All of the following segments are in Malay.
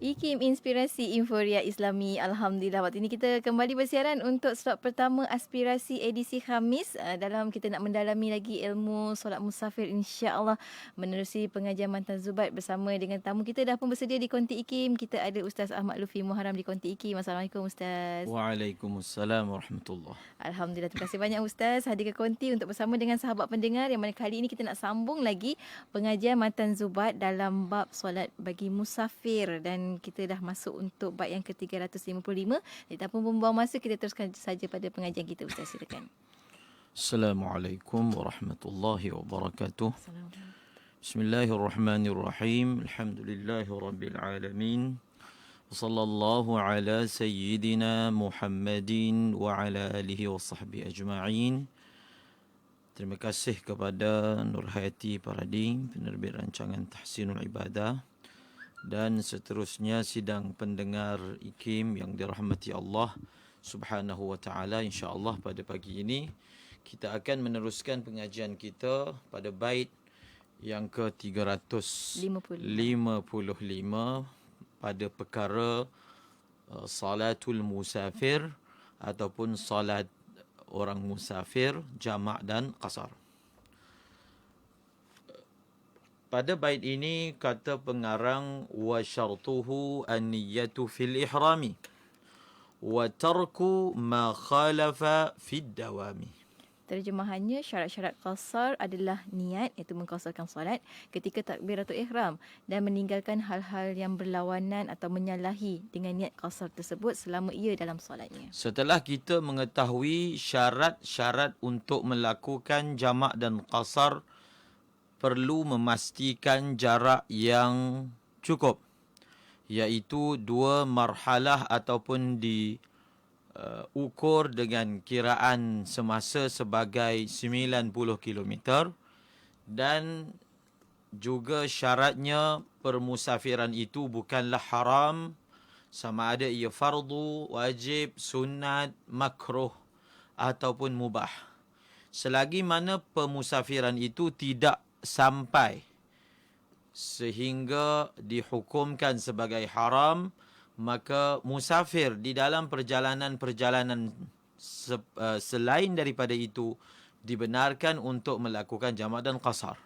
IKIM Inspirasi Inforia Islami. Alhamdulillah, waktu ini kita kembali bersiaran untuk slot pertama aspirasi edisi Khamis. Dalam kita nak mendalami lagi ilmu solat musafir, insya-Allah menerusi pengajian Mantan Zubat bersama dengan tamu kita dah pun bersedia di konti IKIM. Kita ada Ustaz Ahmad Lufi Muharram di konti IKIM. Assalamualaikum Ustaz. Waalaikumsalam warahmatullahi. Alhamdulillah, terima kasih banyak Ustaz hadir ke konti untuk bersama dengan sahabat pendengar, yang mana kali ini kita nak sambung lagi pengajian Mantan Zubat dalam bab solat bagi musafir, dan kita dah masuk untuk bab yang ke-355. Jadi tanpa membuang masa, kita teruskan saja pada pengajian kita. Ustaz, silakan. Assalamualaikum warahmatullahi wabarakatuh. Assalamualaikum. Bismillahirrahmanirrahim. Alhamdulillahirabbil alamin. Wassallallahu ala sayyidina Muhammadin wa ala alihi wa sahbihi ajma'in. Terima kasih kepada Nurhayati Paradigm, penerbit rancangan Tahsinul Ibadah, dan seterusnya sidang pendengar IKIM yang dirahmati Allah Subhanahu wa taala. Insya-Allah pada pagi ini kita akan meneruskan pengajian kita pada bait yang ke-355 pada perkara salatul musafir ataupun salat orang musafir jamak dan qasar. Pada bait ini kata pengarang, wa syartuhu an-niyyatu fil ihrami wa tarku ma khalafa fid dawami. Terjemahannya, syarat-syarat qasar adalah niat, iaitu mengqasarkan solat ketika takbiratul ihram, dan meninggalkan hal-hal yang berlawanan atau menyalahi dengan niat qasar tersebut selama ia dalam solatnya. Setelah kita mengetahui syarat-syarat untuk melakukan jamak dan qasar, perlu memastikan jarak yang cukup, iaitu 2 marhalah ataupun diukur dengan kiraan semasa sebagai 90 km, dan juga syaratnya permusafiran itu bukanlah haram, sama ada ia fardu, wajib, sunat, makruh ataupun mubah. Selagi mana permusafiran itu tidak sampai sehingga dihukumkan sebagai haram, maka musafir di dalam perjalanan-perjalanan selain daripada itu dibenarkan untuk melakukan jamak dan qasar.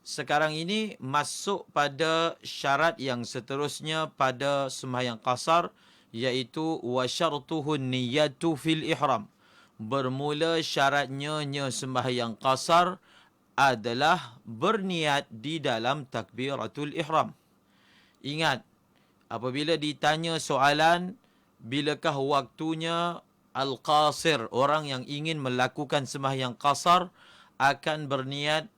Sekarang ini masuk pada syarat yang seterusnya pada sembahyang qasar, iaitu wa syartuhu niyyatu fil ihram. Bermula syaratnya sembahyang qasar adalah berniat di dalam takbiratul ihram. Ingat, apabila ditanya soalan, bilakah waktunya al-qasir, orang yang ingin melakukan sembahyang qasar akan berniat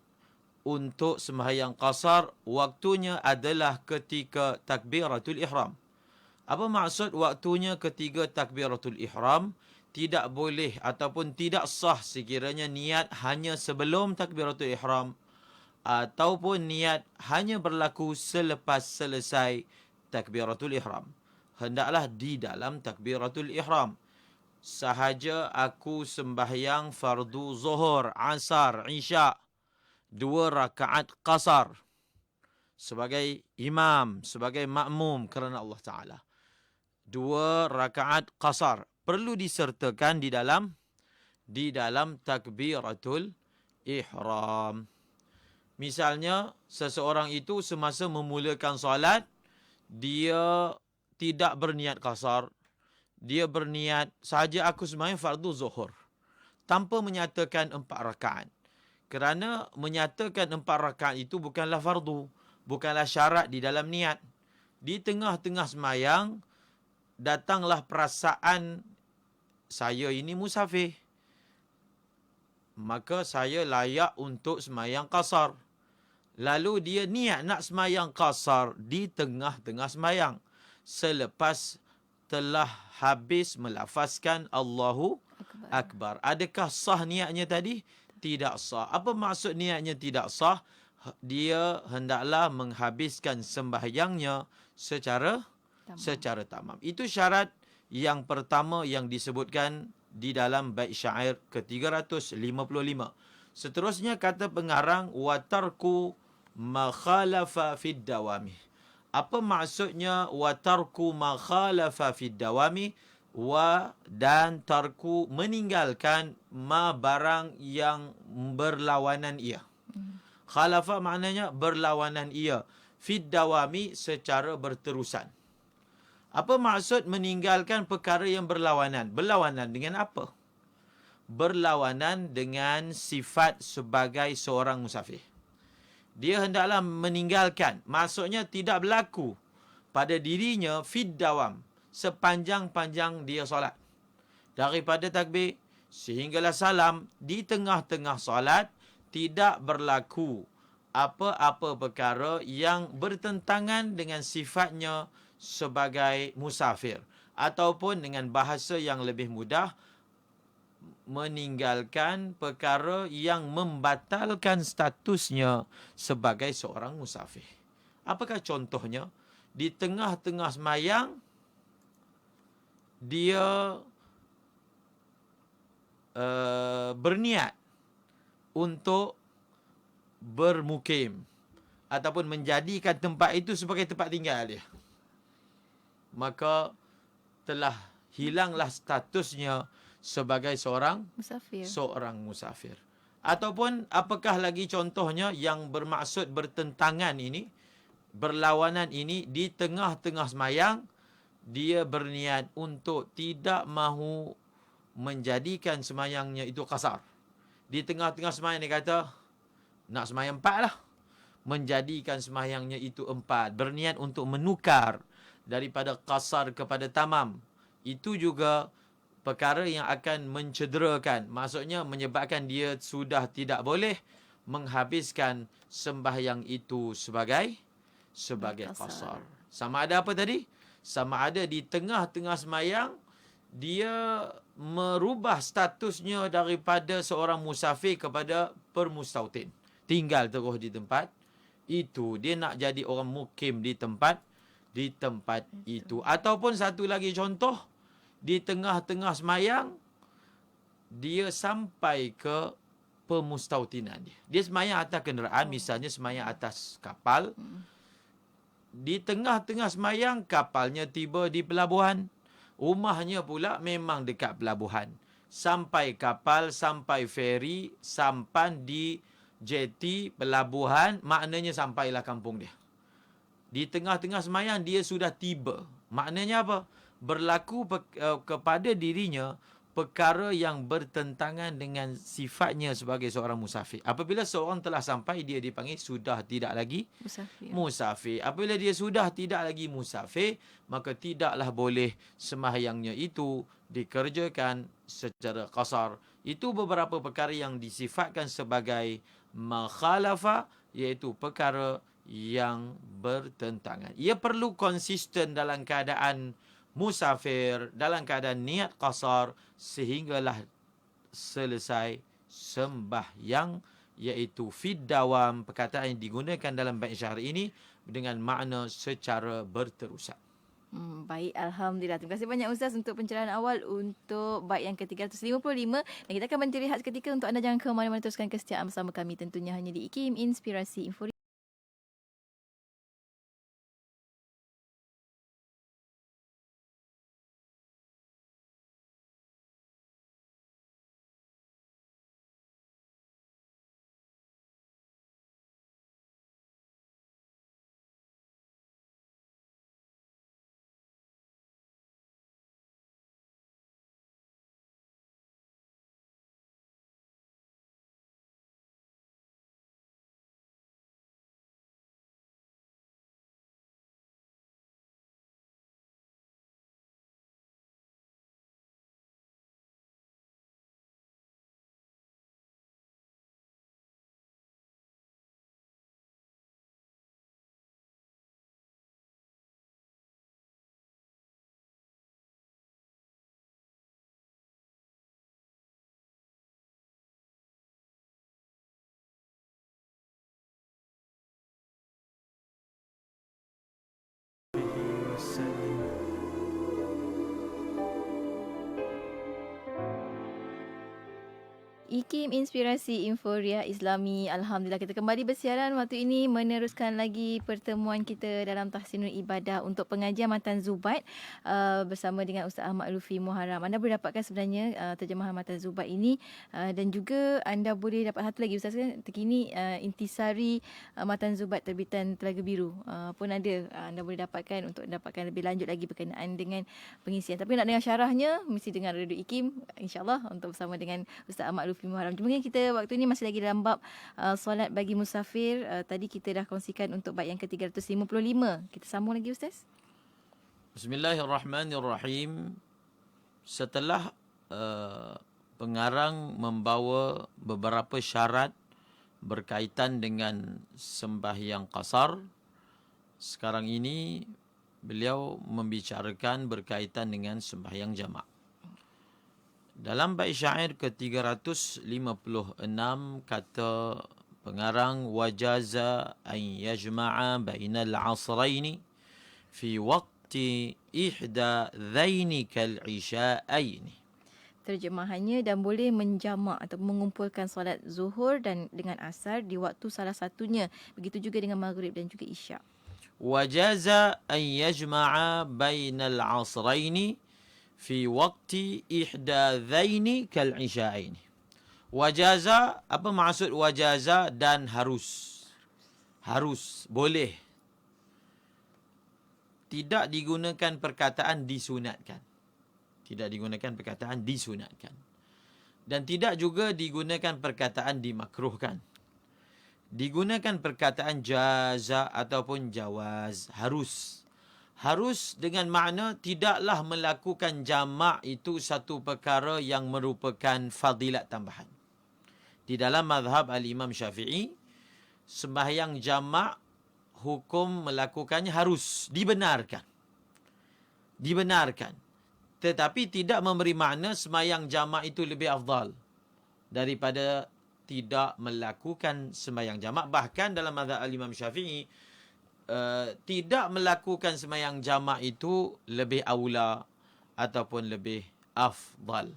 untuk sembahyang qasar, waktunya adalah ketika takbiratul ihram. Apa maksud waktunya ketika takbiratul ihram? Tidak boleh ataupun tidak sah sekiranya niat hanya sebelum takbiratul ihram ataupun niat hanya berlaku selepas selesai takbiratul ihram. Hendaklah di dalam takbiratul ihram. Sahaja aku sembahyang fardu zuhur, asar, isya, 2 rakaat qasar sebagai imam, sebagai makmum kerana Allah Ta'ala. 2 rakaat qasar perlu disertakan di dalam takbiratul ihram. Misalnya, seseorang itu semasa memulakan solat, dia tidak berniat qasar. Dia berniat, sahaja aku sembahyang fardu zuhur, tanpa menyatakan 4 rakaat. Kerana menyatakan 4 rakaat itu bukanlah fardu, bukanlah syarat di dalam niat. Di tengah-tengah sembahyang, datanglah perasaan, saya ini musafir, maka saya layak untuk sembahyang qasar. Lalu dia niat nak sembahyang qasar di tengah-tengah sembahyang, selepas telah habis melafazkan Allahu Akbar. Adakah sah niatnya tadi? Tidak sah. Apa maksud niatnya tidak sah? Dia hendaklah menghabiskan sembahyangnya secara tamam. Itu syarat yang pertama yang disebutkan di dalam bait syair ke-355. Seterusnya kata pengarang, wa tarku ma khalafa fid dawami. Apa maksudnya wa tarku ma khalafa fid dawami, dan tarku meninggalkan ma barang yang berlawanan ia. Khalafa maknanya berlawanan ia. Fid dawami secara berterusan. Apa maksud meninggalkan perkara yang berlawanan? Berlawanan dengan apa? Berlawanan dengan sifat sebagai seorang musafir. Dia hendaklah meninggalkan. Maksudnya tidak berlaku pada dirinya fid dawam, sepanjang-panjang dia solat. Daripada takbir sehinggalah salam, di tengah-tengah solat tidak berlaku apa-apa perkara yang bertentangan dengan sifatnya sebagai musafir. Ataupun dengan bahasa yang lebih mudah, meninggalkan perkara yang membatalkan statusnya sebagai seorang musafir. Apakah contohnya? Di tengah-tengah semayang, dia berniat untuk bermukim ataupun menjadikan tempat itu sebagai tempat tinggal dia. Maka telah hilanglah statusnya sebagai seorang musafir. Ataupun apakah lagi contohnya yang bermaksud bertentangan ini, berlawanan ini, di tengah-tengah semayang dia berniat untuk tidak mahu menjadikan semayangnya itu qasar. Di tengah-tengah semayang dia kata nak semayang 4 lah, menjadikan semayangnya itu 4, berniat untuk menukar daripada qasar kepada tamam. Itu juga perkara yang akan mencederakan, maksudnya menyebabkan dia sudah tidak boleh menghabiskan sembahyang itu sebagai qasar. Sama ada apa tadi? Sama ada di tengah-tengah semayang dia merubah statusnya daripada seorang musafir kepada permustautin. Tinggal terus di tempat itu. Dia nak jadi orang mukim di tempat itu. Ataupun satu lagi contoh, di tengah-tengah semayang dia sampai ke pemustautinan dia. Dia semayang atas kenderaan, misalnya semayang atas kapal. Di tengah-tengah semayang kapalnya tiba di pelabuhan. Rumahnya pula memang dekat pelabuhan. Sampai kapal, sampai feri, sampan di jeti pelabuhan, maknanya sampailah kampung dia. Di tengah-tengah semayang dia sudah tiba. Maknanya apa? Berlaku kepada dirinya perkara yang bertentangan dengan sifatnya sebagai seorang musafir. Apabila seorang telah sampai, dia dipanggil sudah tidak lagi musafir. Apabila dia sudah tidak lagi musafir, maka tidaklah boleh sembahyangnya itu dikerjakan secara qasar. Itu beberapa perkara yang disifatkan sebagai makhalafa, iaitu perkara yang bertentangan. Ia perlu konsisten dalam keadaan musafir, dalam keadaan niat qasar, sehinggalah selesai sembahyang, iaitu fid dawam. Perkataan yang digunakan dalam bait syair ini dengan makna secara berterusan. Baik, Alhamdulillah. Terima kasih banyak Ustaz untuk pencerahan awal untuk bait yang ke-355. Dan kita akan berhenti rehat seketika. Untuk anda jangan ke mana-mana, teruskan kesetiaan bersama kami tentunya hanya di IKIM Inspirasi Info. IKIM Inspirasi Inforia Islami. Alhamdulillah kita kembali bersiaran waktu ini meneruskan lagi pertemuan kita dalam Tahsinul Ibadah untuk pengajian Matan Zubat bersama dengan Ustaz Ahmad Lufi Muharram. Anda boleh dapatkan sebenarnya terjemahan Matan Zubat ini dan juga anda boleh dapat satu lagi Ustaz kan, terkini Intisari Matan Zubat terbitan Telaga Biru pun ada. Anda boleh dapatkan untuk dapatkan lebih lanjut lagi berkenaan dengan pengisian. Tapi nak dengar syarahnya mesti dengar Radio IKIM insya-Allah untuk bersama dengan Ustaz Ahmad Lufi Muharram. Cuma kita waktu ini masih lagi dalam bab solat bagi musafir. Tadi kita dah kongsikan untuk bab yang ke-355. Kita sambung lagi Ustaz. Bismillahirrahmanirrahim. Setelah pengarang membawa beberapa syarat berkaitan dengan sembahyang qasar, sekarang ini beliau membicarakan berkaitan dengan sembahyang jamak. Dalam bait syair ke-356 kata pengarang, wajaza an yajma'a bainal asraini fi waqti ihda dhaini kal isha'aini. Terjemahannya, dan boleh menjamak atau mengumpulkan solat zuhur dan dengan asar di waktu salah satunya. Begitu juga dengan maghrib dan juga isyak. Wajaza an yajma'a bainal asraini fi waqti ihda dhaini kal isha'aini. Wajaza, apa maksud wajaza? Dan harus. Harus, boleh. Tidak digunakan perkataan disunatkan. Tidak digunakan perkataan disunatkan. Dan tidak juga digunakan perkataan dimakruhkan. Digunakan perkataan jaza ataupun jawaz, harus. Harus dengan makna tidaklah melakukan jamak itu satu perkara yang merupakan fadilat tambahan. Di dalam mazhab Al-Imam Syafi'i, sembahyang jamak hukum melakukannya harus, dibenarkan. Dibenarkan. Tetapi tidak memberi makna sembahyang jamak itu lebih afdal daripada tidak melakukan sembahyang jamak. Bahkan dalam mazhab Al-Imam Syafi'i, tidak melakukan sembahyang jamak itu lebih aula ataupun lebih afdal.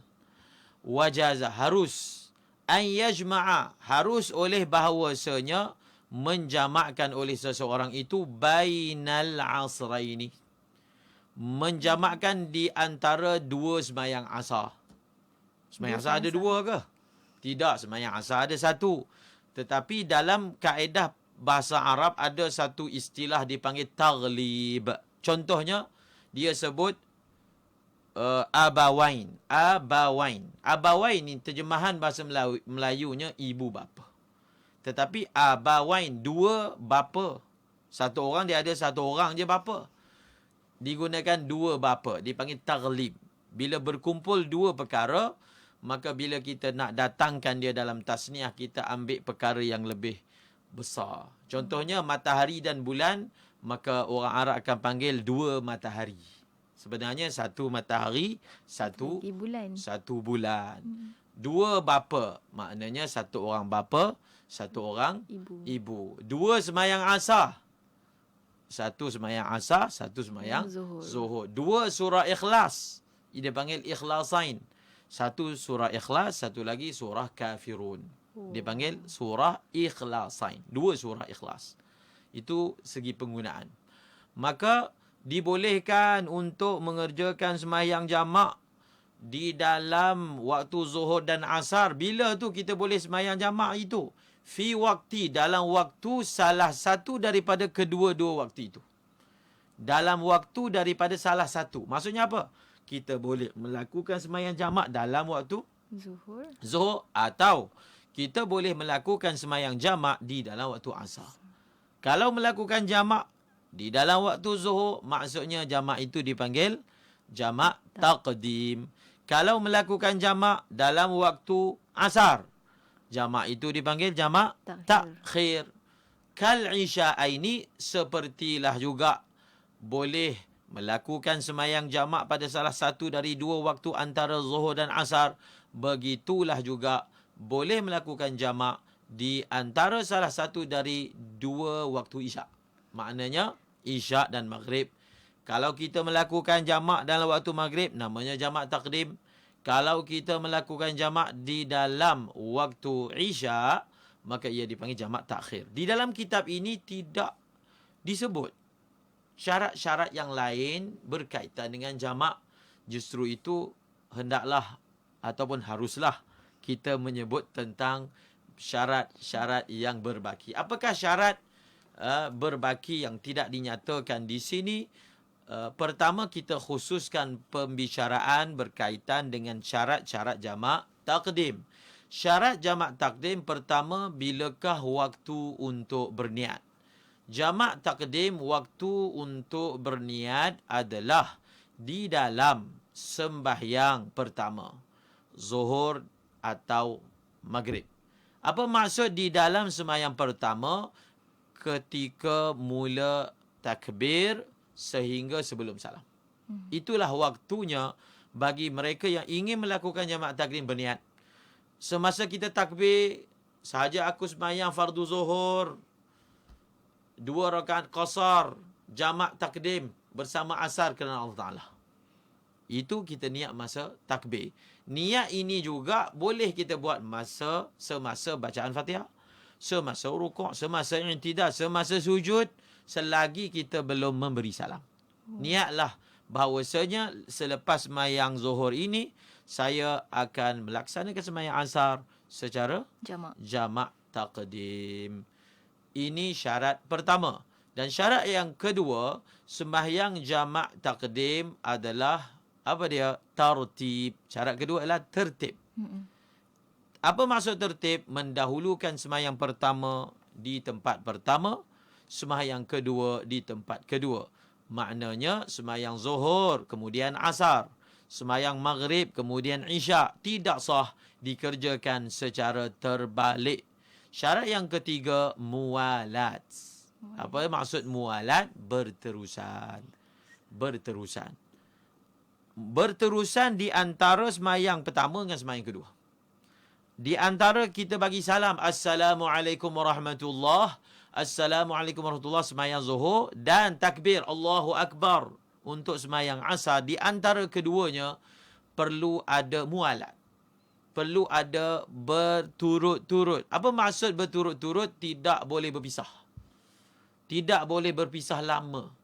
Wajaza, harus. An yajma'a, harus oleh bahawasanya menjamakkan oleh seseorang itu bainal asraini, menjamakkan di antara dua sembahyang asar. Sembahyang asar ada dua ke? Tidak, sembahyang asar ada satu. Tetapi dalam kaedah bahasa Arab ada satu istilah dipanggil taghlib. Contohnya, dia sebut abawain. Abawain. Abawain ni terjemahan bahasa Melayunya ibu bapa. Tetapi abawain, dua bapa. Satu orang dia ada satu orang je bapa. Digunakan dua bapa, dipanggil taghlib. Bila berkumpul dua perkara, maka bila kita nak datangkan dia dalam tasniah, kita ambil perkara yang lebih besar. Contohnya matahari dan bulan, maka orang Arab akan panggil dua matahari. Sebenarnya satu matahari, satu bulan. Satu bulan. Dua bapa, maknanya satu orang bapa, satu orang ibu. Dua sembahyang asar. Satu sembahyang asar, satu sembahyang zuhur. Dua surah ikhlas. Dia panggil ikhlasain. Satu surah ikhlas, satu lagi surah kafirun. Dipanggil surah ikhlasain. Dua surah ikhlas. Itu segi penggunaan. Maka dibolehkan untuk mengerjakan sembahyang jamak di dalam waktu zuhur dan asar. Bila tu kita boleh sembahyang jamak itu? Fi waktu, dalam waktu salah satu daripada kedua-dua waktu itu. Dalam waktu daripada salah satu. Maksudnya apa? Kita boleh melakukan sembahyang jamak dalam waktu zuhur atau kita boleh melakukan sembahyang jamak di dalam waktu asar. Kalau melakukan jamak di dalam waktu zuhur, maksudnya jamak itu dipanggil jamak taqdim. Kalau melakukan jamak dalam waktu asar, jamak itu dipanggil jamak takhir. Kal isha'aini, sepertilah juga boleh melakukan sembahyang jamak pada salah satu dari dua waktu antara zuhur dan asar. Begitulah juga boleh melakukan jamak di antara salah satu dari dua waktu isyak. Maknanya isyak dan maghrib. Kalau kita melakukan jamak dalam waktu maghrib, namanya jamak takdim. Kalau kita melakukan jamak di dalam waktu Isya, maka ia dipanggil jamak takhir. Di dalam kitab ini tidak disebut syarat-syarat yang lain berkaitan dengan jamak. Justru itu hendaklah ataupun haruslah kita menyebut tentang syarat-syarat yang berbaki. Apakah syarat berbaki yang tidak dinyatakan di sini? Pertama, kita khususkan pembicaraan berkaitan dengan syarat-syarat jamak takdim. Syarat jamak takdim pertama, bilakah waktu untuk berniat? Jamak takdim waktu untuk berniat adalah di dalam sembahyang pertama, zuhur atau maghrib. Apa maksud di dalam sembahyang pertama? Ketika mula takbir sehingga sebelum salam. Itulah waktunya bagi mereka yang ingin melakukan jamak takdim berniat. Semasa kita takbir, sahaja aku sembahyang fardu zuhur, 2 rakaat qasar, jamak takdim bersama asar kerana Allah Ta'ala. Itu kita niat masa takbir. Niat ini juga boleh kita buat semasa bacaan Fatihah, semasa rukuk, semasa i'tidal, semasa sujud, selagi kita belum memberi salam. Niatlah bahawasanya selepas sembahyang zuhur ini, saya akan melaksanakan sembahyang asar secara jamak takdim. Ini syarat pertama. Dan syarat yang kedua, sembahyang jamak takdim adalah apa dia? Tartib. Syarat kedua adalah tertib. Apa maksud tertib? Mendahulukan sembahyang pertama di tempat pertama, sembahyang kedua di tempat kedua. Maknanya sembahyang zuhur kemudian asar, sembahyang maghrib kemudian isyak tidak sah dikerjakan secara terbalik. Syarat yang ketiga, muwalat. Apa maksud muwalat? Berterusan. Berterusan di antara sembahyang pertama dengan sembahyang kedua. Di antara kita bagi salam, Assalamualaikum warahmatullahi, Assalamualaikum warahmatullahi, sembahyang zuhur, dan takbir Allahu Akbar untuk sembahyang asar. Di antara keduanya perlu ada mualat. Perlu ada berturut-turut. Apa maksud berturut-turut? Tidak boleh berpisah. Tidak boleh berpisah lama.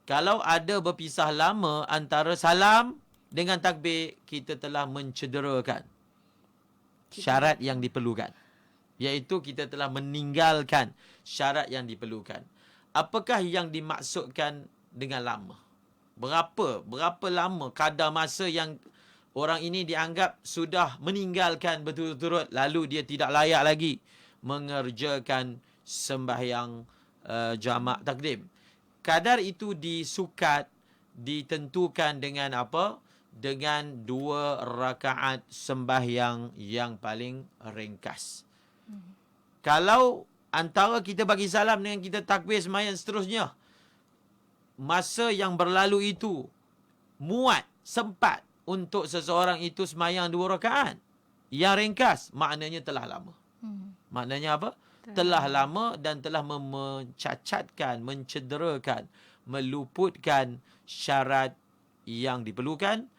Kalau ada berpisah lama antara salam dengan takbir, kita telah mencederakan syarat yang diperlukan. Iaitu kita telah meninggalkan syarat yang diperlukan. Apakah yang dimaksudkan dengan lama? Berapa lama kadar masa yang orang ini dianggap sudah meninggalkan berturut-turut, lalu dia tidak layak lagi mengerjakan sembahyang jamak takdim. Kadar itu disukat, ditentukan dengan apa? Dengan 2 rakaat sembahyang yang paling ringkas. Kalau antara kita bagi salam dengan kita takbir sembahyang seterusnya, masa yang berlalu itu muat, sempat untuk seseorang itu sembahyang 2 rakaat yang ringkas, maknanya telah lama. Maknanya apa? Telah lama dan telah mencacatkan, mencederakan, meluputkan syarat yang diperlukan,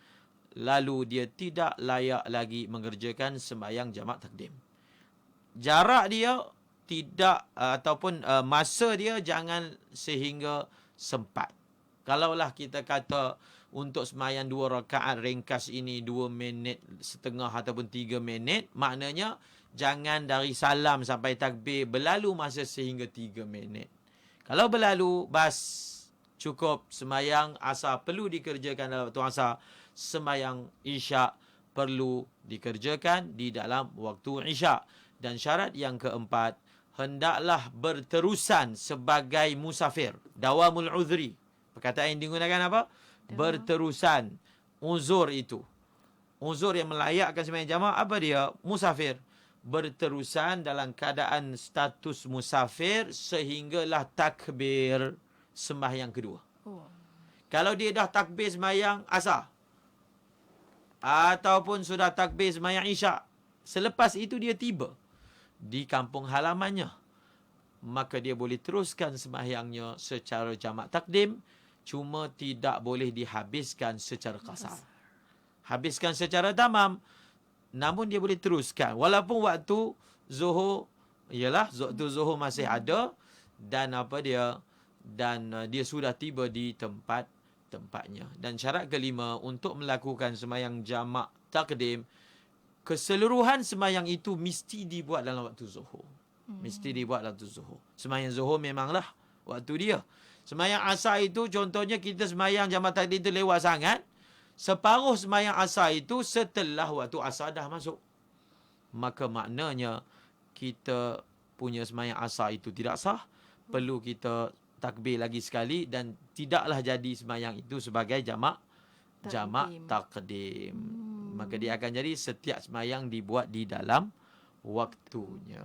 lalu dia tidak layak lagi mengerjakan sembahyang jamak takdim. Jarak dia tidak ataupun masa dia jangan sehingga sempat. Kalaulah kita kata untuk sembahyang 2 rakaat ringkas ini 2 minit setengah ataupun 3 minit, maknanya jangan dari salam sampai takbir berlalu masa sehingga 3 minit. Kalau berlalu, bas, cukup. Sembahyang asar perlu dikerjakan dalam waktu asar. Sembahyang isyak perlu dikerjakan di dalam waktu isyak. Dan syarat yang keempat, hendaklah berterusan sebagai musafir. Dawamul uzri. Perkataan yang digunakan apa? Berterusan. Uzur itu. Uzur yang melayakkan sembahyang jamak, apa dia? Musafir. Berterusan dalam keadaan status musafir sehinggalah takbir sembahyang kedua. Kalau dia dah takbir sembahyang asar ataupun sudah takbir sembahyang isyak, selepas itu dia tiba di kampung halamannya, maka dia boleh teruskan sembahyangnya secara jamak takdim, cuma tidak boleh dihabiskan secara qasar. habiskan secara tamam, namun dia boleh teruskan walaupun waktu zuhur, waktu zuhur masih ada, dan dia sudah tiba di tempatnya. Dan syarat kelima, untuk melakukan sembahyang jamak takdim, keseluruhan sembahyang itu mesti dibuat dalam waktu zuhur. Mesti dibuat dalam waktu zuhur. Sembahyang zuhur memanglah waktu dia. Sembahyang asar itu contohnya kita sembahyang jamak takdim itu lewat sangat, separuh sembahyang asar itu setelah waktu asar dah masuk. Maka maknanya kita punya sembahyang asar itu tidak sah. Perlu kita takbir lagi sekali, dan tidaklah jadi sembahyang itu sebagai jamak takdim. Maka dia akan jadi setiap sembahyang dibuat di dalam waktunya.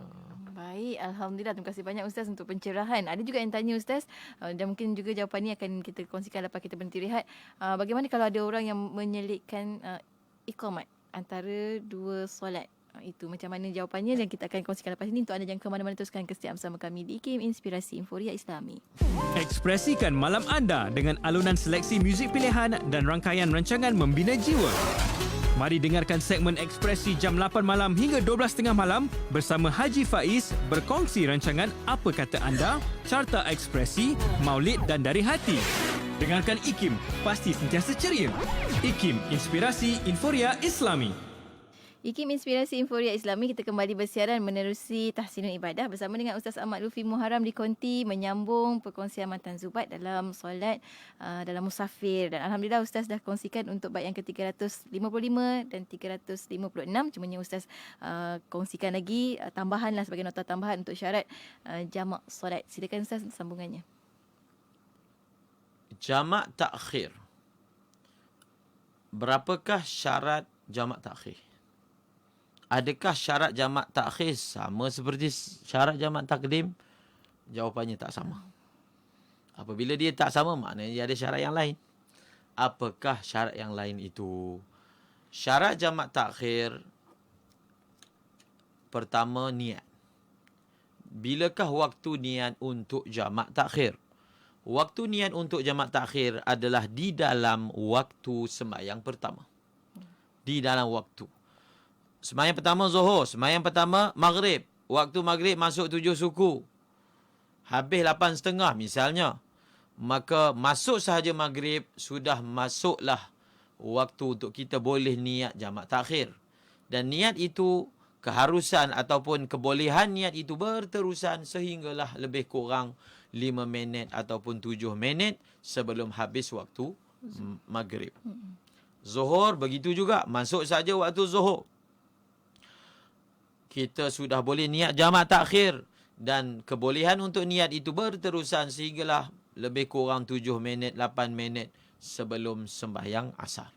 Baik, Alhamdulillah. Terima kasih banyak Ustaz untuk pencerahan. Ada juga yang tanya Ustaz, dan mungkin juga jawapan ni akan kita kongsikan lepas kita berhenti rehat. Bagaimana kalau ada orang yang menyelitkan iqamat antara dua solat? Itu macam mana jawapannya, dan kita akan kongsikan lepas ini. Untuk anda jangan ke mana-mana, teruskan kesetiaan bersama kami di IKIM Inspirasi Inforia Islami. Ekspresikan malam anda dengan alunan seleksi muzik pilihan dan rangkaian rancangan membina jiwa. Mari dengarkan segmen Ekspresi jam 8 malam hingga 12.30 malam bersama Haji Faiz berkongsi rancangan Apa Kata Anda, Carta Ekspresi, Maulid dan Dari Hati. Dengarkan IKIM, pasti sentiasa ceria. IKIM, Inspirasi Inforia Islami. IKIM Inspirasi Inforia Islami, kita kembali bersiaran menerusi tahsinul ibadah bersama dengan Ustaz Ahmad Lutfi Muharram di Konti, menyambung perkongsian Matan Zubat dalam solat dalam musafir. Dan Alhamdulillah Ustaz dah kongsikan untuk bait yang ke-355 dan 356. Cumanya Ustaz kongsikan lagi tambahan lah, sebagai nota tambahan untuk syarat jamak solat. Silakan Ustaz sambungannya. Jamak takhir. Berapakah syarat jamak takhir? Adakah syarat jamak takhir sama seperti syarat jamak takdim? Jawapannya tak sama. Apabila dia tak sama, maknanya dia ada syarat yang lain. Apakah syarat yang lain itu? Syarat jamak takhir, pertama, niat. Bilakah waktu niat untuk jamak takhir? Waktu niat untuk jamak takhir adalah di dalam waktu sembahyang pertama. Di dalam waktu. Sembahyang pertama Zuhur, sembahyang pertama Maghrib. Waktu Maghrib masuk 7 suku. Habis 8.30 misalnya. Maka masuk sahaja Maghrib, sudah masuklah waktu untuk kita boleh niat jamak takhir. Dan niat itu, keharusan ataupun kebolehan niat itu berterusan sehinggalah lebih kurang 5 minit ataupun 7 minit sebelum habis waktu Maghrib. Zuhur begitu juga, masuk saja waktu Zuhur, kita sudah boleh niat jamak takhir, dan kebolehan untuk niat itu berterusan sehinggalah lebih kurang 7 minit, 8 minit sebelum sembahyang asar.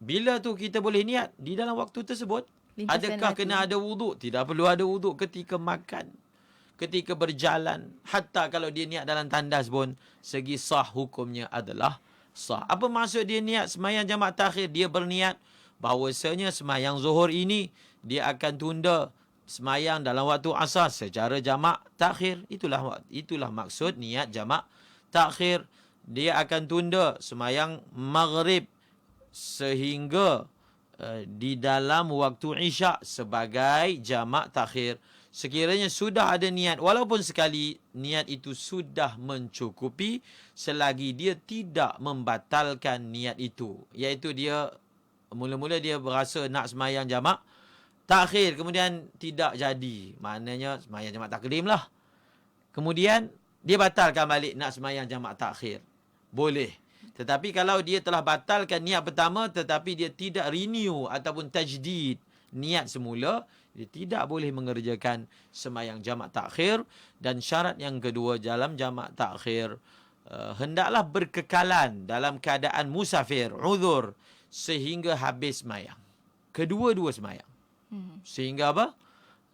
Bila tu kita boleh niat di dalam waktu tersebut? Adakah kena ada wuduk? Tidak perlu ada wuduk ketika makan, ketika berjalan. Hatta kalau dia niat dalam tandas pun, segi sah hukumnya adalah sah. Apa maksud dia niat sembahyang jamak takhir? Dia berniat bahawasanya sembahyang zuhur ini dia akan tunda sembahyang dalam waktu asar secara jamak takhir. Itulah maksud niat jamak takhir. Dia akan tunda sembahyang maghrib sehingga di dalam waktu isyak sebagai jamak takhir. Sekiranya sudah ada niat, walaupun sekali, niat itu sudah mencukupi selagi dia tidak membatalkan niat itu. Iaitu dia mula-mula dia berasa nak sembahyang jamak takhir, kemudian tidak jadi. Maknanya sembahyang jamak takdim lah. Kemudian dia batalkan balik nak sembahyang jamak takhir. Boleh. Tetapi kalau dia telah batalkan niat pertama tetapi dia tidak renew ataupun tajdid niat semula, dia tidak boleh mengerjakan sembahyang jamak takhir. Dan syarat yang kedua dalam jamak takhir, hendaklah berkekalan dalam keadaan musafir, uzur, sehingga habis sembahyang. Kedua-dua sembahyang. Sehingga apa?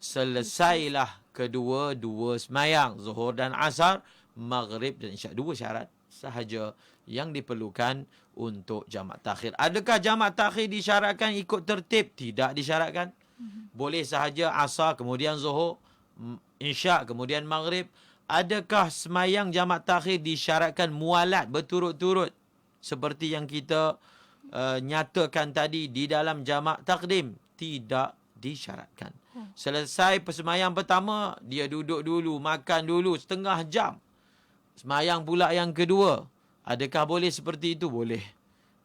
Selesailah kedua-dua sembahyang, zuhur dan asar, maghrib dan isyak. 2 syarat sahaja yang diperlukan untuk jamak takhir. Adakah jamak takhir disyaratkan ikut tertib? Tidak disyaratkan. Boleh sahaja asar, kemudian zuhur, isyak, kemudian maghrib. Adakah sembahyang jamak takhir disyaratkan mualat berturut-turut? Seperti yang kita nyatakan tadi di dalam jamak takdim, tidak disyaratkan. Selesai persembahyang pertama, dia duduk dulu, makan dulu setengah jam. Sembahyang pula yang kedua, adakah boleh seperti itu? Boleh.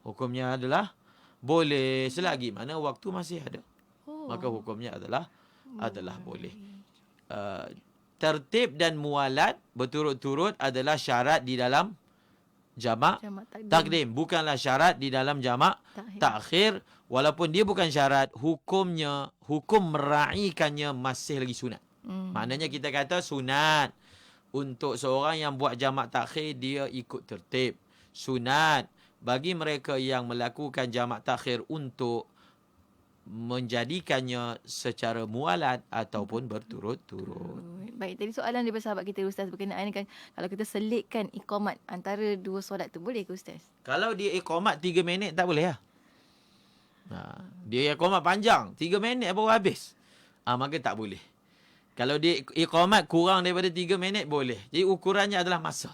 Hukumnya adalah boleh selagi mana waktu masih ada. Maka hukumnya adalah boleh. Tertib dan mualat berturut-turut adalah syarat di dalam jamak takdim. Bukanlah syarat di dalam jamak takhir. Walaupun dia bukan syarat, hukum meraihkannya masih lagi sunat. Maknanya kita kata sunat untuk seorang yang buat jamak takhir, dia ikut tertib. Sunat bagi mereka yang melakukan jamak takhir untuk menjadikannya secara mualat ataupun berturut-turut. Baik, tadi soalan daripada sahabat kita Ustaz berkenaan kan, kalau kita selitkan iqamat antara dua solat tu, boleh ke Ustaz? Kalau dia iqamat 3 minit tak boleh lah. Dia iqamat panjang 3 minit baru habis, maka tak boleh. Kalau dia iqamat kurang daripada 3 minit boleh. Jadi ukurannya adalah masa.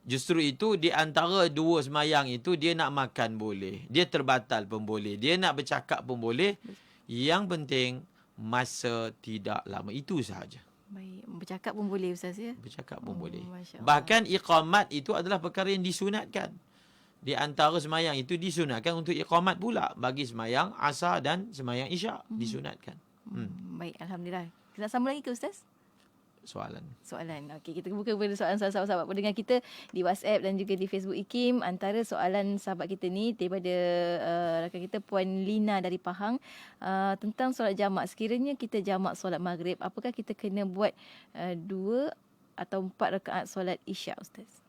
Justru itu di antara dua sembahyang itu, dia nak makan boleh, dia terbatal pun boleh, dia nak bercakap pun boleh. Yang penting masa tidak lama, itu sahaja. Baik, bercakap pun boleh Ustaz ya? Bercakap pun boleh. Masya Allah. Bahkan iqamat itu adalah perkara yang disunatkan. Di antara sembahyang itu disunatkan untuk iqamat pula. Bagi sembahyang asar dan sembahyang isyak disunatkan. Baik, Alhamdulillah. Kita nak sambung lagi ke Ustaz? Soalan. Okey, kita buka kepada soalan sahabat-sahabat pendengar kita di WhatsApp dan juga di Facebook IKIM. Antara soalan sahabat kita ni daripada rakan kita Puan Lina dari Pahang, tentang solat jamak. Sekiranya kita jamak solat maghrib, apakah kita kena buat 2 atau 4 rakaat solat isyak Ustaz?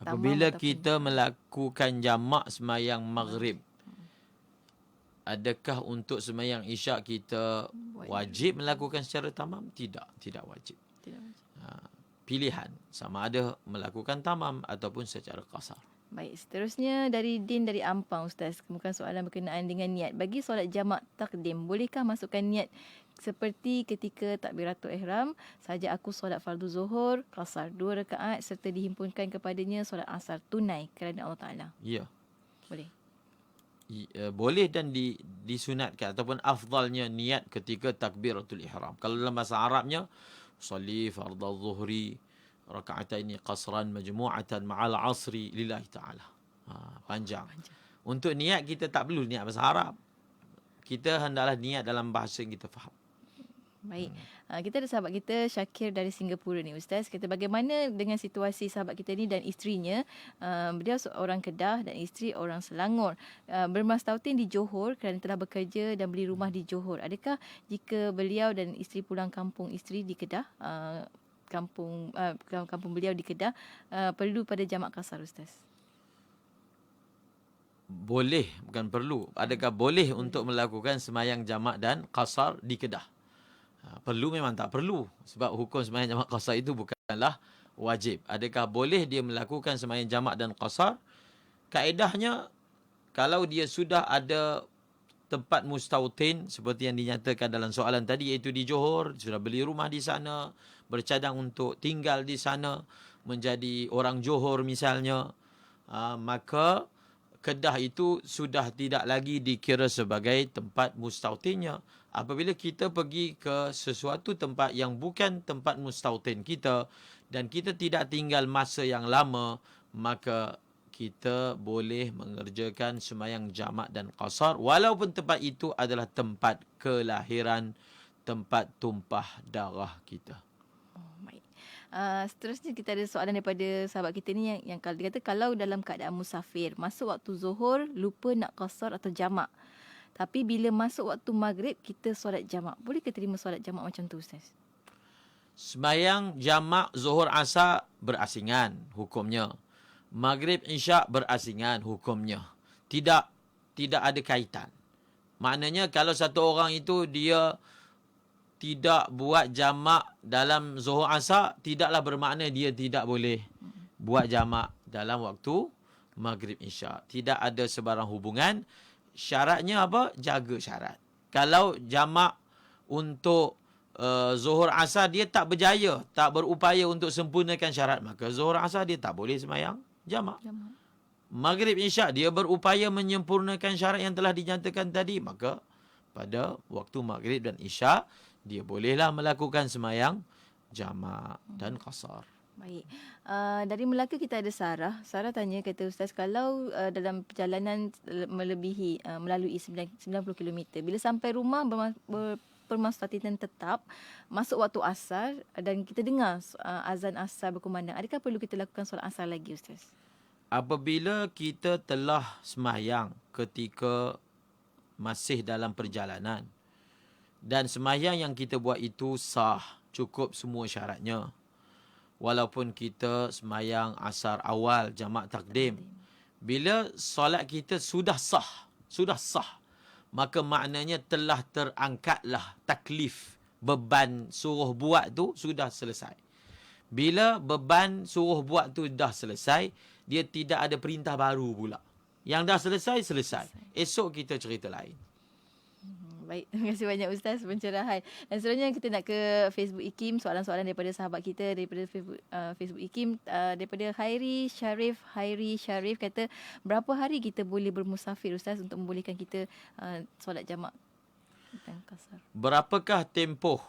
Apabila kita melakukan jamak sembahyang maghrib, adakah untuk sembahyang isyak kita wajib melakukan secara tamam? Tidak wajib. Pilihan sama ada melakukan tamam ataupun secara qasar. Baik, seterusnya dari Din dari Ampang Ustaz. Kemudian soalan berkenaan dengan niat. Bagi solat jamak takdim, bolehkah masukkan niat seperti ketika takbiratul ihram, saja aku solat fardu zuhur, qasar 2 rakaat serta dihimpunkan kepadanya solat asar tunai kerana Allah Ta'ala? Ya. Boleh. Boleh dan disunatkan ataupun afdalnya niat ketika takbiratul ihram. Kalau dalam bahasa Arabnya, salli fardhu zuhri raka'ataini qasran majmu'atan ma'al asri lillahi ta'ala. Panjang. Untuk niat kita tak perlu niat bahasa Arab. Kita hendaklah niat dalam bahasa yang kita faham. Baik. Kita ada sahabat kita Syakir dari Singapura ni Ustaz. Kata bagaimana dengan situasi sahabat kita ni dan isterinya. Beliau seorang Kedah dan isteri orang Selangor. Bermastautin di Johor kerana telah bekerja dan beli rumah di Johor. Adakah jika beliau dan isteri pulang kampung isteri di Kedah, kampung beliau di Kedah, perlu pada jamak qasar Ustaz? Boleh, bukan perlu. Adakah boleh untuk melakukan sembahyang jamak dan qasar di Kedah? Perlu memang tak perlu. Sebab hukum sembahyang jamak qasar itu bukanlah wajib. Adakah boleh dia melakukan sembahyang jamak dan qasar? Kaedahnya, kalau dia sudah ada tempat mustautin seperti yang dinyatakan dalam soalan tadi, iaitu di Johor, sudah beli rumah di sana, bercadang untuk tinggal di sana, menjadi orang Johor misalnya, maka Kedah itu sudah tidak lagi dikira sebagai tempat mustautinnya. Apabila kita pergi ke sesuatu tempat yang bukan tempat mustautin kita dan kita tidak tinggal masa yang lama, maka kita boleh mengerjakan sembahyang jamak dan qasar walaupun tempat itu adalah tempat kelahiran, tempat tumpah darah kita. Baik. Seterusnya kita ada soalan daripada sahabat kita ni yang kalau dia kata kalau dalam keadaan musafir, masuk waktu zuhur lupa nak qasar atau jamak. Tapi bila masuk waktu maghrib kita solat jamak. Boleh ke terima solat jamak macam tu Ustaz? Sembahyang jamak zuhur asar berasingan hukumnya. Maghrib isyak berasingan hukumnya. Tidak ada kaitan. Maknanya kalau satu orang itu dia tidak buat jamak dalam zuhur asar, tidaklah bermakna dia tidak boleh buat jamak dalam waktu maghrib isyak. Tidak ada sebarang hubungan. Syaratnya apa? Jaga syarat. Kalau jamak untuk zuhur asar dia tak berjaya, tak berupaya untuk sempurnakan syarat, maka zuhur asar dia tak boleh sembahyang jamak. Maghrib Isyak dia berupaya menyempurnakan syarat yang telah dinyatakan tadi, maka pada waktu Maghrib dan Isyak dia bolehlah melakukan semayang jamak dan qasar. Baik. Dari Melaka kita ada Sarah. Sarah tanya, kata Ustaz, kalau dalam perjalanan melebihi melalui 90 km, bila sampai rumah bermastatitan tetap, masuk waktu asar dan kita dengar azan asar berkumandang, adakah perlu kita lakukan solat asar lagi, Ustaz? Apabila kita telah semayang ketika masih dalam perjalanan dan semayang yang kita buat itu sah, cukup semua syaratnya, walaupun kita semayang asar awal jamak takdim, bila solat kita sudah sah, maka maknanya telah terangkatlah taklif, beban suruh buat tu sudah selesai. Bila beban suruh buat tu dah selesai, dia tidak ada perintah baru pula. Yang dah selesai. Esok kita cerita lain. Baik, terima kasih banyak Ustaz pencerahan. Dan seterusnya kita nak ke Facebook IKIM, soalan-soalan daripada sahabat kita daripada Facebook IKIM, daripada Hairi Syarif kata, berapa hari kita boleh bermusafir, Ustaz, untuk membolehkan kita solat jamak dan qasar? Berapakah tempoh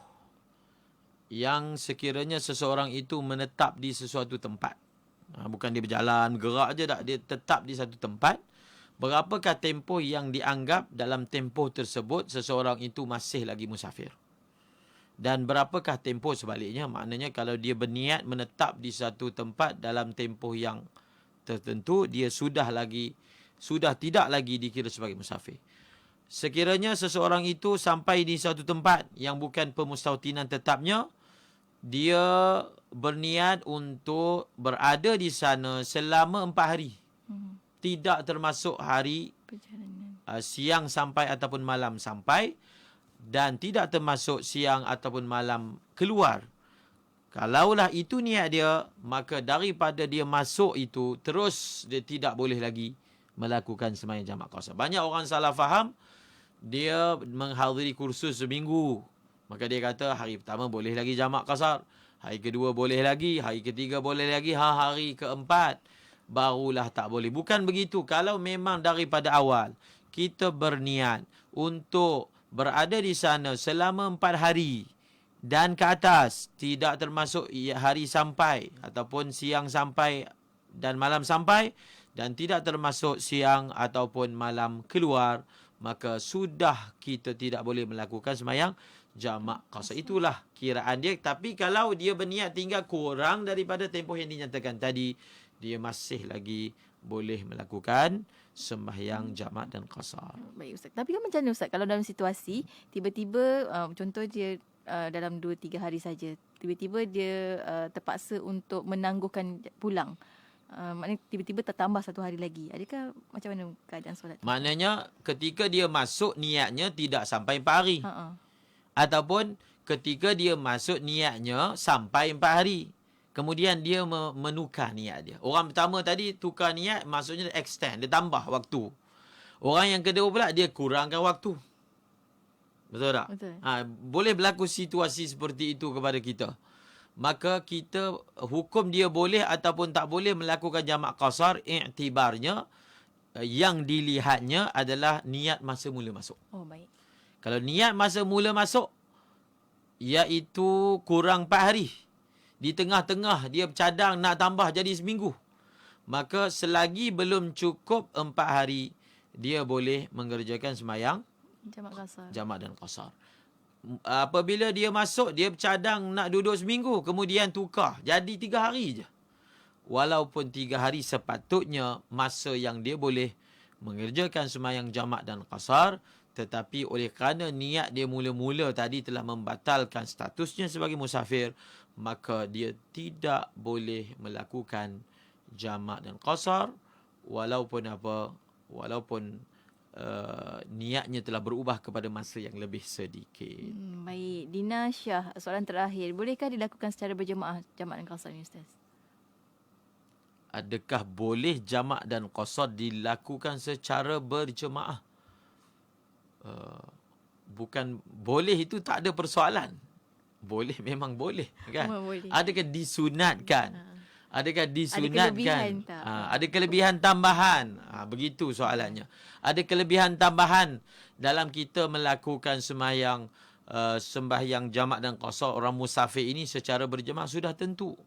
yang sekiranya seseorang itu menetap di sesuatu tempat? Bukan dia berjalan, gerak je tak. Dia tetap di satu tempat. Berapakah tempoh yang dianggap dalam tempoh tersebut seseorang itu masih lagi musafir? Dan berapakah tempoh sebaliknya? Maknanya kalau dia berniat menetap di satu tempat dalam tempoh yang tertentu, dia sudah tidak lagi dikira sebagai musafir. Sekiranya seseorang itu sampai di satu tempat yang bukan pemustautinan tetapnya, dia berniat untuk berada di sana selama 4 hari. Tidak termasuk hari siang sampai ataupun malam sampai, dan tidak termasuk siang ataupun malam keluar. Kalaulah itu niat dia, maka daripada dia masuk itu, terus dia tidak boleh lagi melakukan sembahyang jamak qasar. Banyak orang salah faham, dia menghadiri kursus seminggu, maka dia kata hari pertama boleh lagi jamak qasar, hari kedua boleh lagi, hari ketiga boleh lagi, hari keempat barulah tak boleh. Bukan begitu. Kalau memang daripada awal kita berniat untuk berada di sana selama 4 hari dan ke atas, tidak termasuk hari sampai ataupun siang sampai dan malam sampai, dan tidak termasuk siang ataupun malam keluar, maka sudah kita tidak boleh melakukan sembahyang jamak qasar. Itulah kiraan dia. Tapi kalau dia berniat tinggal kurang daripada tempoh yang dinyatakan tadi, dia masih lagi boleh melakukan sembahyang jamak dan qasar. Baik Ustaz. Tapi kan macam mana Ustaz kalau dalam situasi tiba-tiba contoh dia dalam 2-3 hari saja, tiba-tiba dia terpaksa untuk menangguhkan pulang. Maknanya tiba-tiba tertambah 1 hari lagi. Adakah macam mana keadaan solat tu? Maknanya ketika dia masuk niatnya tidak sampai 4 hari. Ataupun ketika dia masuk niatnya sampai 4 hari. Kemudian dia menukar niat dia. Orang pertama tadi tukar niat, maksudnya dia extend, dia tambah waktu. Orang yang kedua pula dia kurangkan waktu. Betul tak? Betul. Boleh berlaku situasi seperti itu kepada kita. Maka kita hukum dia boleh ataupun tak boleh melakukan jamak qasar, iktibarnya yang dilihatnya adalah niat masa mula masuk. Oh baik. Kalau niat masa mula masuk, iaitu kurang 4 hari. Di tengah-tengah dia bercadang nak tambah jadi seminggu, maka selagi belum cukup 4 hari, dia boleh mengerjakan sembahyang jamak dan qasar. Apabila dia masuk, dia bercadang nak duduk seminggu, kemudian tukar jadi 3 hari je. Walaupun 3 hari sepatutnya masa yang dia boleh mengerjakan sembahyang jamak dan qasar, tetapi oleh kerana niat dia mula-mula tadi telah membatalkan statusnya sebagai musafir, maka dia tidak boleh melakukan jamak dan qasar walaupun niatnya telah berubah kepada masa yang lebih sedikit. Baik. Dina Syah, soalan terakhir. Bolehkah dilakukan secara berjemaah jamak dan qasar ni Ustaz? Adakah boleh jamak dan qasar dilakukan secara berjemaah? Bukan boleh, itu tak ada persoalan. Boleh, memang boleh kan? Boleh. Adakah disunatkan? Adakah Ada disunatkan? kelebihan tak? Ada kelebihan tambahan? Begitu soalannya. Ada kelebihan tambahan dalam kita melakukan sembahyang jamak dan qasar orang musafir ini secara berjemaah? Sudah tentu.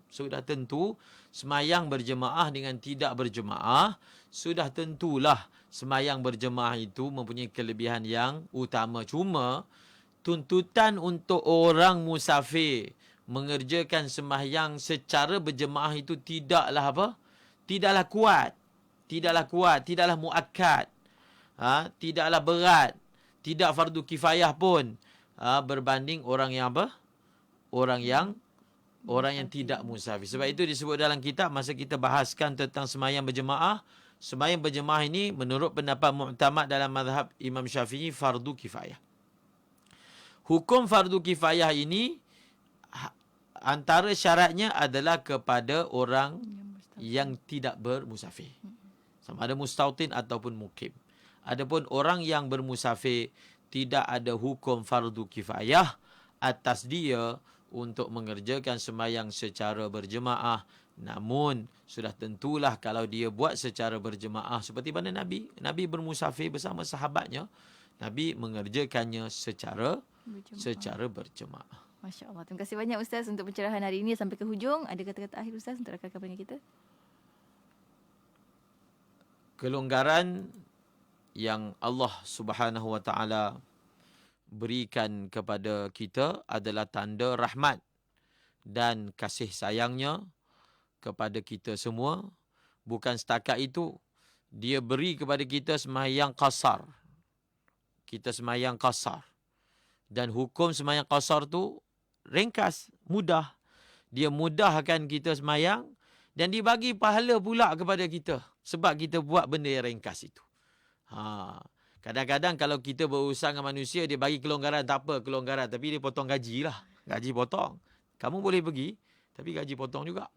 Sembahyang berjemaah dengan tidak berjemaah, sudah tentulah sembahyang berjemaah itu mempunyai kelebihan yang utama. Cuma tuntutan untuk orang musafir mengerjakan sembahyang secara berjemaah itu tidaklah kuat, tidaklah muakkad, tidaklah berat, tidak fardu kifayah pun, berbanding orang yang orang yang tidak musafir. Sebab itu disebut dalam kitab masa kita bahaskan tentang sembahyang berjemaah. Sembahyang berjemaah ini menurut pendapat muktamad dalam mazhab Imam Syafi'i fardu kifayah. Hukum fardu kifayah ini antara syaratnya adalah kepada orang yang tidak bermusafir. Sama ada mustautin ataupun mukim. Adapun orang yang bermusafir tidak ada hukum fardu kifayah atas dia untuk mengerjakan sembahyang secara berjemaah. Namun sudah tentulah kalau dia buat secara berjemaah seperti mana Nabi bermusafir bersama sahabatnya, Nabi mengerjakannya secara berjemaah. Masya Allah. Terima kasih banyak Ustaz untuk pencerahan hari ini sampai ke hujung. Ada kata-kata akhir Ustaz untuk rakan-rakan pendengar kita? Kelonggaran yang Allah Subhanahu Wa Taala berikan kepada kita adalah tanda rahmat dan kasih sayangnya kepada kita semua. Bukan setakat itu, dia beri kepada kita sembahyang qasar. Kita sembahyang qasar. Dan hukum sembahyang qasar tu ringkas, mudah. Dia mudahkan kita sembahyang dan dibagi pahala pula kepada kita sebab kita buat benda yang ringkas itu. Kadang-kadang kalau kita berurusan dengan manusia, dia bagi kelonggaran, tak apa kelonggaran, tapi dia potong gaji lah. Gaji potong. Kamu boleh pergi, tapi gaji potong juga.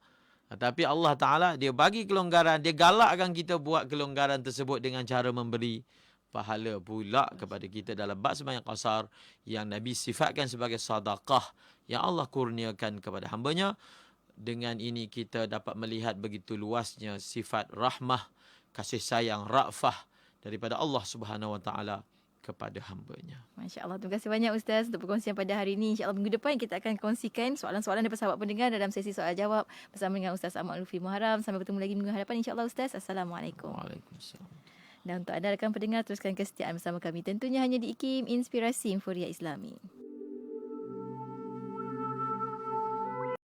Tapi Allah Ta'ala, dia bagi kelonggaran, dia galakkan kita buat kelonggaran tersebut dengan cara memberi pahala pula kepada kita dalam bab sembahyang qasar yang Nabi sifatkan sebagai sedekah yang Allah kurniakan kepada hamba-Nya. Dengan ini kita dapat melihat begitu luasnya sifat rahmah, kasih sayang, ra'fah daripada Allah Subhanahu Wa Taala kepada hamba-Nya. Masya Allah. Terima kasih banyak Ustaz untuk perkongsian pada hari ini. InsyaAllah minggu depan kita akan kongsikan soalan-soalan daripada sahabat pendengar dalam sesi soal jawab bersama dengan Ustaz Ahmad Lutfi Muharram. Sampai bertemu lagi minggu hadapan insyaAllah Ustaz. Assalamualaikum. Waalaikumsalam. Dan untuk anda rakan pendengar, teruskan kesetiaan bersama kami tentunya hanya di IKIM Inspirasi Inforia Islami.